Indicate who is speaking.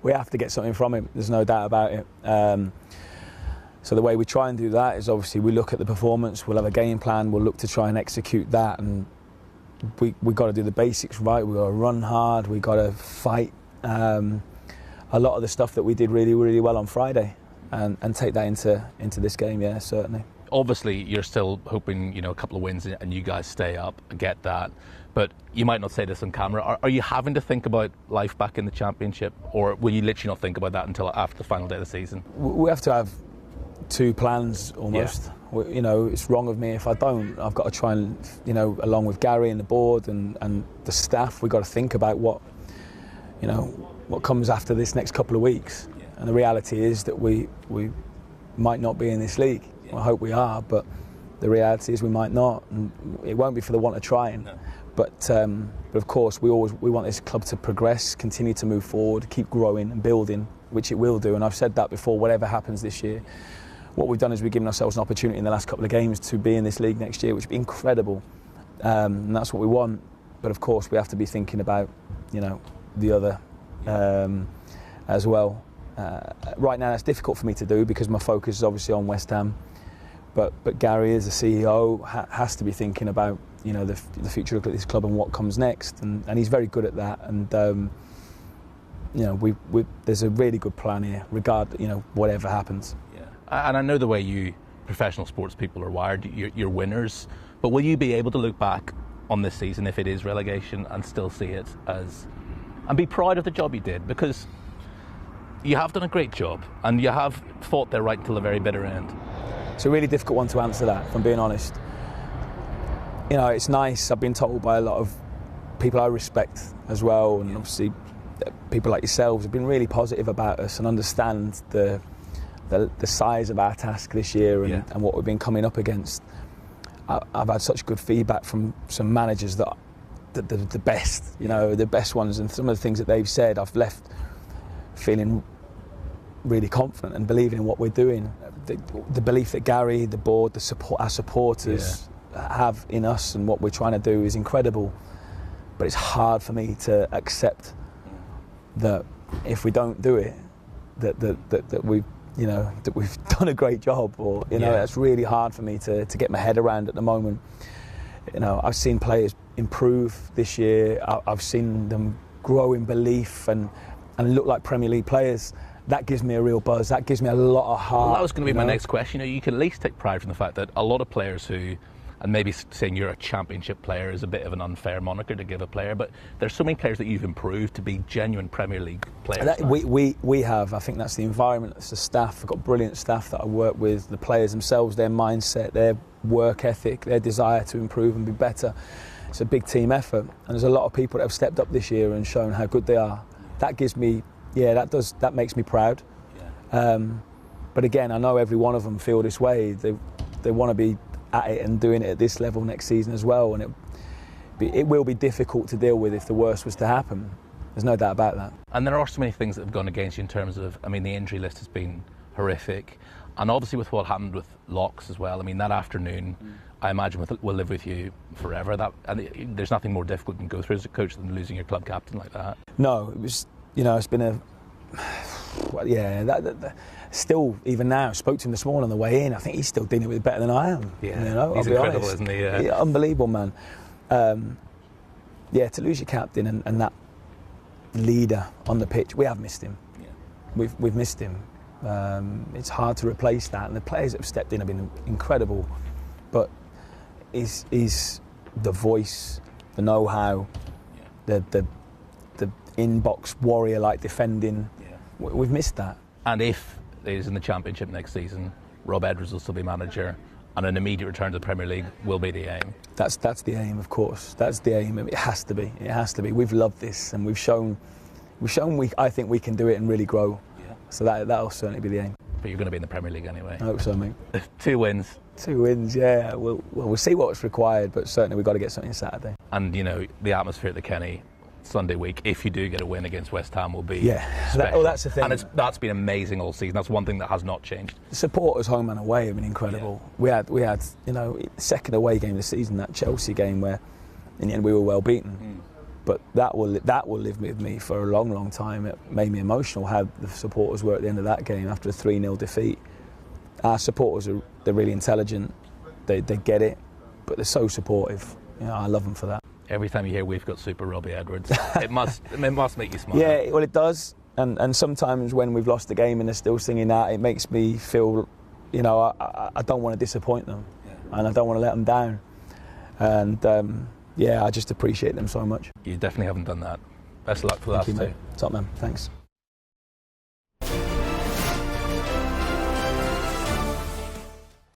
Speaker 1: we have to get something from him. There's no doubt about it. So the way we try and do that is obviously we look at the performance, we'll have a game plan, we'll look to try and execute that, and we've got to do the basics right, we've got to run hard, we've got to fight a lot of the stuff that we did really, really well on Friday and take that into this game, yeah, certainly.
Speaker 2: Obviously, you're still hoping, a couple of wins and you guys stay up, get that. But you might not say this on camera. Are you having to think about life back in the Championship, or will you literally not think about that until after the final day of the season?
Speaker 1: We have to have two plans almost. Yeah. It's wrong of me if I don't. I've got to try and, along with Gary and the board and the staff, we've got to think about what comes after this next couple of weeks. Yeah. And the reality is that we might not be in this league. Yeah. I hope we are, but the reality is we might not, and it won't be for the want of trying. No. But of course, we want this club to progress, continue to move forward, keep growing and building, which it will do. And I've said that before. Whatever happens this year, what we've done is we've given ourselves an opportunity in the last couple of games to be in this league next year, which would be incredible. And that's what we want. But of course, we have to be thinking about, the other as well. Right now, that's difficult for me to do because my focus is obviously on West Ham. But Gary, as the CEO, has to be thinking about the future look at this club and what comes next, and he's very good at that. And there's a really good plan here, whatever happens.
Speaker 2: Yeah, and I know the way you professional sports people are wired. You're winners, but will you be able to look back on this season if it is relegation and still see it as, and be proud of the job you did, because you have done a great job and you have fought there right until the very bitter end?
Speaker 1: It's a really difficult one to answer that, if I'm being honest. It's nice. I've been told by a lot of people I respect as well, and obviously people like yourselves have been really positive about us and understand the size of our task this year and what we've been coming up against. I've had such good feedback from some managers that the best, the best ones, and some of the things that they've said, I've left feeling really confident and believing in what we're doing. The belief that Gary, the board, our supporters have in us and what we're trying to do is incredible. But it's hard for me to accept that if we don't do it, that we've done a great job, or that's really hard for me to get my head around at the moment. I've seen players improve this year. I've seen them grow in belief and look like Premier League players. That gives me a real buzz. That gives me a lot of heart.
Speaker 2: Well, that was going to be my next question. You can at least take pride from the fact that a lot of players who, and maybe saying you're a Championship player is a bit of an unfair moniker to give a player, but there's so many players that you've improved to be genuine Premier League players.
Speaker 1: We have. I think that's the environment, that's the staff. I've got brilliant staff that I work with, the players themselves, their mindset, their work ethic, their desire to improve and be better. It's a big team effort, and there's a lot of people that have stepped up this year and shown how good they are. That gives me, that makes me proud. Yeah. But again, I know every one of them feel this way. They want to be at it and doing it at this level next season as well, and it will be difficult to deal with if the worst was to happen. There's no doubt about that. And
Speaker 2: there are so many things that have gone against you in terms of, the injury list has been horrific, and obviously with what happened with Locks as well. That afternoon, I imagine will live with you forever. There's nothing more difficult than go through as a coach than losing your club captain like that.
Speaker 1: No, it was. It's been a. Still, even now, I spoke to him this morning on the way in. I think he's still dealing with it better than I am.
Speaker 2: Yeah, he's incredible, isn't he?
Speaker 1: Yeah, unbelievable, man. To lose your captain and that leader on the pitch, we have missed him. Yeah. We've missed him. It's hard to replace that, and the players that have stepped in have been incredible. But he's the voice, the know-how, the in-box warrior-like defending. Yeah. We've missed that.
Speaker 2: And if he's in the Championship next season, Rob Edwards will still be manager, and an immediate return to the Premier League will be the aim.
Speaker 1: That's the aim, of course. That's the aim. It has to be. It has to be. We've loved this, and we've shown. I think we can do it and really grow. Yeah. So that'll certainly be the aim.
Speaker 2: But you're going to be in the Premier League anyway.
Speaker 1: I hope so, mate.
Speaker 2: 2 wins.
Speaker 1: 2 wins, yeah. We'll see what's required, but certainly we've got to get something Saturday.
Speaker 2: And the atmosphere at the Kenny Sunday week, if you do get a win against West Ham, will be special.
Speaker 1: That's the thing.
Speaker 2: And that's been amazing all season. That's one thing that has not changed.
Speaker 1: The supporters home and away have been incredible. Yeah. We had second away game of the season, that Chelsea game where in the end we were well beaten. But that will live with me for a long, long time. It made me emotional how the supporters were at the end of that game after a 3-0 defeat. Our supporters they're really intelligent. They get it, but they're so supportive. You know, I love them for that.
Speaker 2: Every time you hear we've got Super Robbie Edwards, it must make you smile.
Speaker 1: Yeah, well, it does. And sometimes when we've lost the game and they're still singing that, it makes me feel, you know, I don't want to disappoint them, and I don't want to let them down. And yeah, I just appreciate them so much.
Speaker 2: You definitely haven't done that. Best of luck for that too.
Speaker 1: Top man, thanks.